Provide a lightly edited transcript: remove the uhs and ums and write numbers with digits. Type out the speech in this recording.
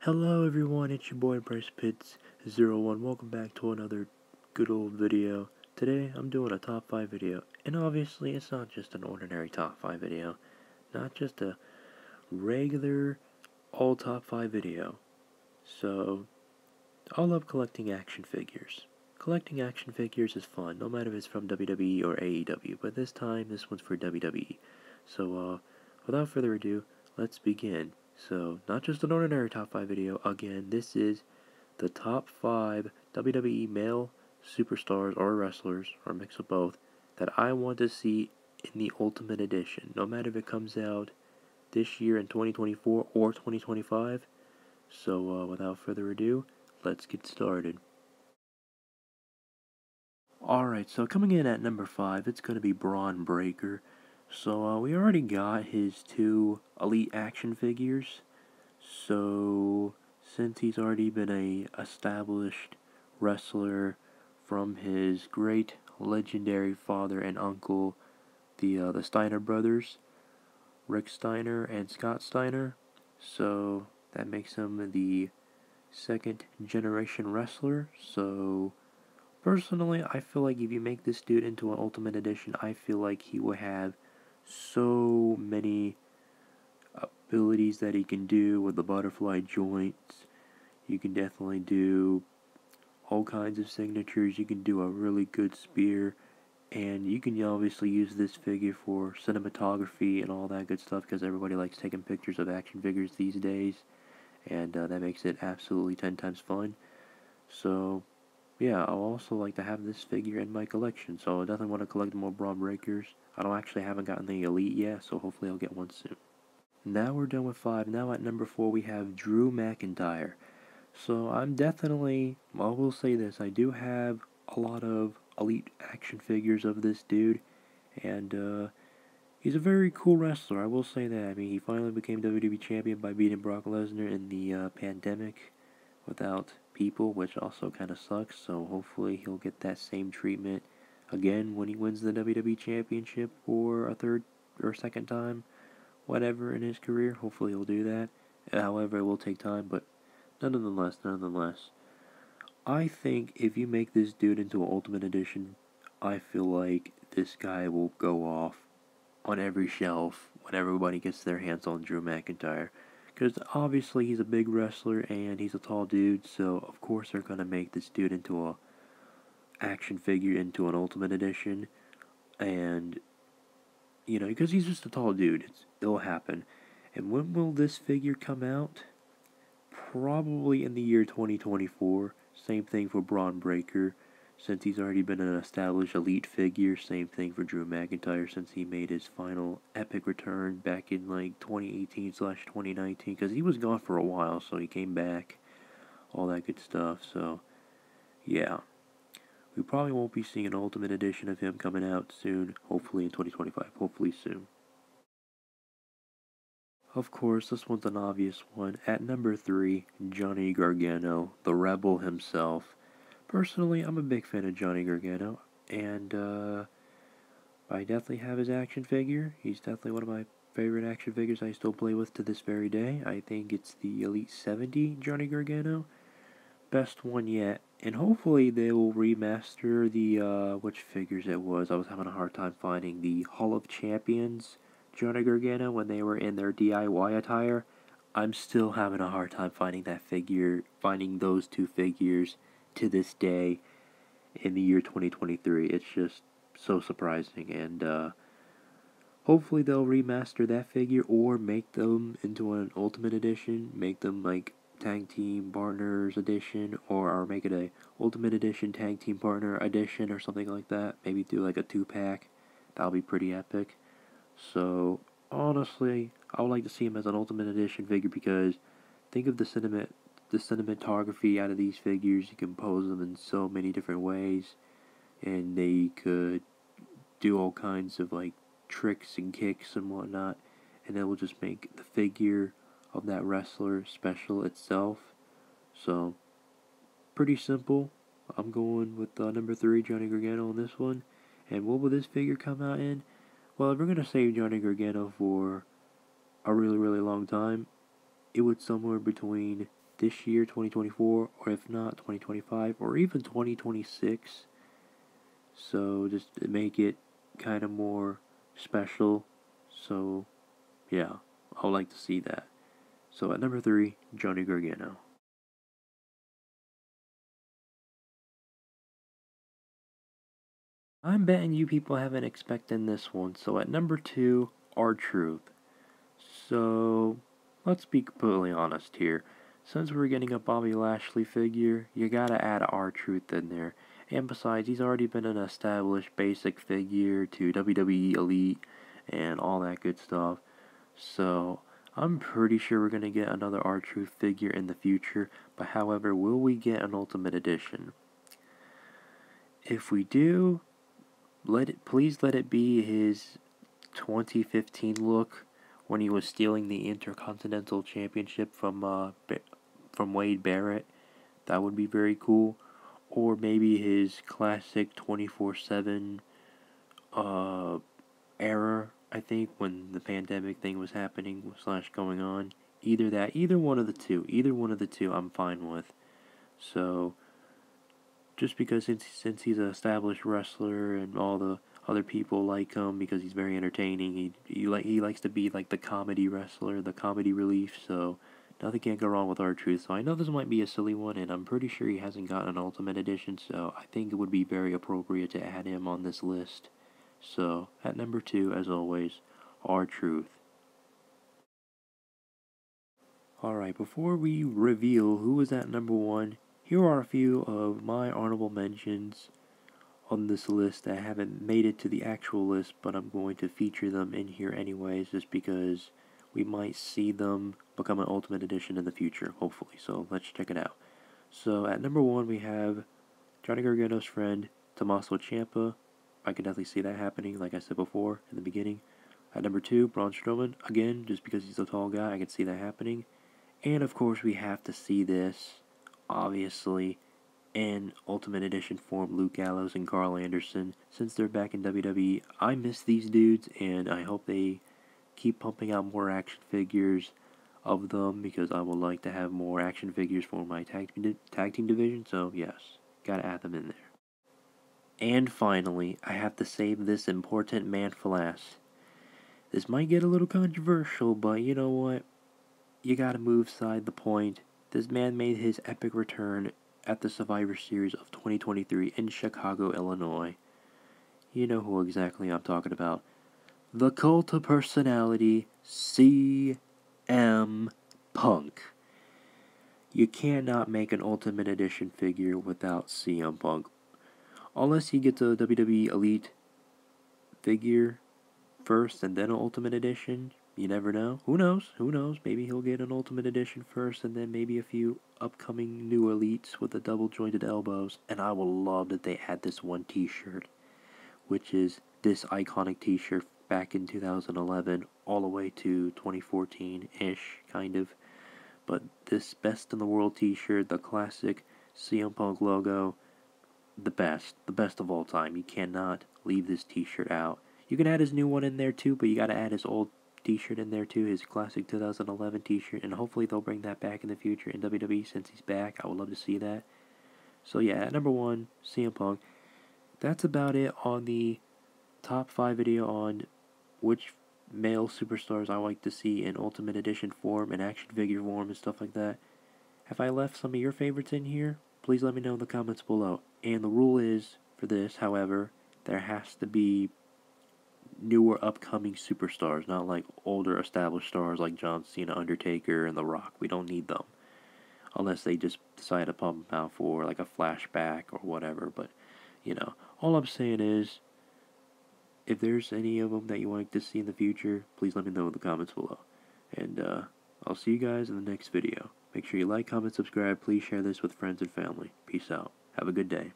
Hello everyone, it's your boy BrycePits01. Welcome back to another good old video. Today I'm doing a top 5 video, and obviously it's not just an ordinary top 5 video, not just a regular all top 5 video. So, I love collecting action figures. Collecting action figures is fun, no matter if it's from WWE or AEW, but this one's for WWE. So, without further ado, let's begin. So, not just an ordinary top 5 video, again, this is the top 5 WWE male superstars or wrestlers, or a mix of both, that I want to see in the Ultimate Edition, no matter if it comes out this year in 2024 or 2025. So, without further ado, let's get started. Alright, so coming in at number 5, it's going to be Braun Breaker. So, we already got his 2 Elite action figures. So, since he's already been a established wrestler from his great legendary father and uncle, the Steiner brothers, Rick Steiner and Scott Steiner, so that makes him the second generation wrestler. So personally, I feel like if you make this dude into an Ultimate Edition, I feel like he will have so many abilities that he can do with the butterfly joints. You can definitely do all kinds of signatures. You can do a really good spear, and you can obviously use this figure for cinematography and all that good stuff, because everybody likes taking pictures of action figures these days, and that makes it absolutely 10 times fun. So yeah, I'll also like to have this figure in my collection, so I definitely want to collect more Braun Breakers. I haven't gotten the Elite yet, so hopefully I'll get one soon. Now we're done with 5. Now at number 4 we have Drew McIntyre. So I will say this, I do have a lot of Elite action figures of this dude, and he's a very cool wrestler, I will say that. I mean, he finally became WWE Champion by beating Brock Lesnar in the pandemic without people, which also kind of sucks, so hopefully he'll get that same treatment again when he wins the WWE Championship for a third or second time, whatever, in his career. Hopefully he'll do that. However, it will take time, but nonetheless, I think if you make this dude into an Ultimate Edition, I feel like this guy will go off on every shelf when everybody gets their hands on Drew McIntyre. Because obviously he's a big wrestler and he's a tall dude, so of course they're going to make this dude into a action figure into an Ultimate Edition. And, because he's just a tall dude, it'll happen. And when will this figure come out? Probably in the year 2024. Same thing for Braun Breaker, since he's already been an established Elite figure. Same thing for Drew McIntyre, since he made his final epic return back in like 2018/2019, because he was gone for a while, so he came back, all that good stuff. So yeah, we probably won't be seeing an Ultimate Edition of him coming out soon, hopefully in 2025, hopefully soon. Of course, this one's an obvious one. At number 3, Johnny Gargano, the Rebel himself. Personally, I'm a big fan of Johnny Gargano, and I definitely have his action figure. He's definitely one of my favorite action figures I still play with to this very day. I think it's the Elite 70 Johnny Gargano. Best one yet. And hopefully they will remaster the, which figures it was. I was having a hard time finding the Hall of Champions Johnny Gargano when they were in their DIY attire. I'm still having a hard time finding that figure, finding those 2 figures to this day in the year 2023. It's just so surprising, and hopefully they'll remaster that figure or make them into an Ultimate Edition, make them like Tag Team Partners Edition, or make it a Ultimate Edition Tag Team Partner Edition or something like that. Maybe do like a 2-pack. That'll be pretty epic. So honestly, I would like to see him as an Ultimate Edition figure, because think of the cinematography out of these figures. You can pose them in so many different ways, and they could do all kinds of like tricks and kicks and whatnot, and it will just make the figure of that wrestler special itself. So pretty simple. I'm going with number 3, Johnny Gargano, on this one. And what will this figure come out in? Well, if we're going to save Johnny Gargano for a really, really long time, it would somewhere between this year, 2024, or if not, 2025, or even 2026. So just to make it kind of more special. So yeah, I would like to see that. So at number 3, Johnny Gargano. I'm betting you people haven't expected this one. So at number 2, RTruth. So let's be completely honest here. Since we're getting a Bobby Lashley figure, you gotta add RTruth in there. And besides, he's already been an established basic figure to WWE Elite and all that good stuff. So I'm pretty sure we're gonna get another RTruth figure in the future. But however, will we get an Ultimate Edition? If we do, please let it be his 2015 look when he was stealing the Intercontinental Championship from Wade Barrett. That would be very cool. Or maybe his classic 24/7 era, I think, when the pandemic thing was happening / going on. Either one of the two, I'm fine with. So just because since he's an established wrestler and all the other people like him because he's very entertaining, he likes to be like the comedy wrestler, the comedy relief. So nothing can go wrong with RTruth. So I know this might be a silly one, and I'm pretty sure he hasn't gotten an Ultimate Edition. So I think it would be very appropriate to add him on this list. So at number 2, as always, RTruth. Alright, before we reveal who is at number 1, here are a few of my honorable mentions on this list that haven't made it to the actual list, but I'm going to feature them in here anyways, just because we might see them become an Ultimate Edition in the future, hopefully. So let's check it out. So at number 1, we have Johnny Gargano's friend, Tommaso Ciampa. I can definitely see that happening, like I said before in the beginning. At number 2, Braun Strowman. Again, just because he's a tall guy, I can see that happening. And of course, we have to see this, obviously, in Ultimate Edition form, Luke Gallows and Carl Anderson. Since they're back in WWE, I miss these dudes, and I hope they keep pumping out more action figures of them, because I would like to have more action figures for my tag team division. So yes, gotta add them in there. And finally, I have to save this important man for last. This might get a little controversial, but you know what? You gotta move side the point. This man made his epic return at the Survivor Series of 2023 in Chicago, Illinois. You know who exactly I'm talking about. The cult of personality, CM Punk. You cannot make an Ultimate Edition figure without CM Punk. Unless he gets a WWE Elite figure first and then an Ultimate Edition. You never know. Who knows? Maybe he'll get an Ultimate Edition first and then maybe a few upcoming new Elites with the double jointed elbows. And I will love that they add this one t-shirt, which is this iconic t-shirt back in 2011 all the way to 2014-ish, kind of. But this Best in the World t-shirt, the classic CM Punk logo, the best of all time. You cannot leave this t-shirt out. You can add his new one in there too, but you gotta add his old t-shirt in there too, his classic 2011 t-shirt, and hopefully they'll bring that back in the future in WWE since he's back. I would love to see that. So yeah, at number 1, CM Punk. That's about it on the top 5 video on which male superstars I like to see in Ultimate Edition form and action figure form and stuff like that. Have I left some of your favorites in here? Please let me know in the comments below. And the rule is, for this, however, there has to be newer upcoming superstars, not like older established stars like John Cena, Undertaker, and The Rock. We don't need them. Unless they just decide to pump them out for like a flashback or whatever. But, you know, all I'm saying is, if there's any of them that you want to see in the future, please let me know in the comments below. And I'll see you guys in the next video. Make sure you like, comment, subscribe. Please share this with friends and family. Peace out. Have a good day.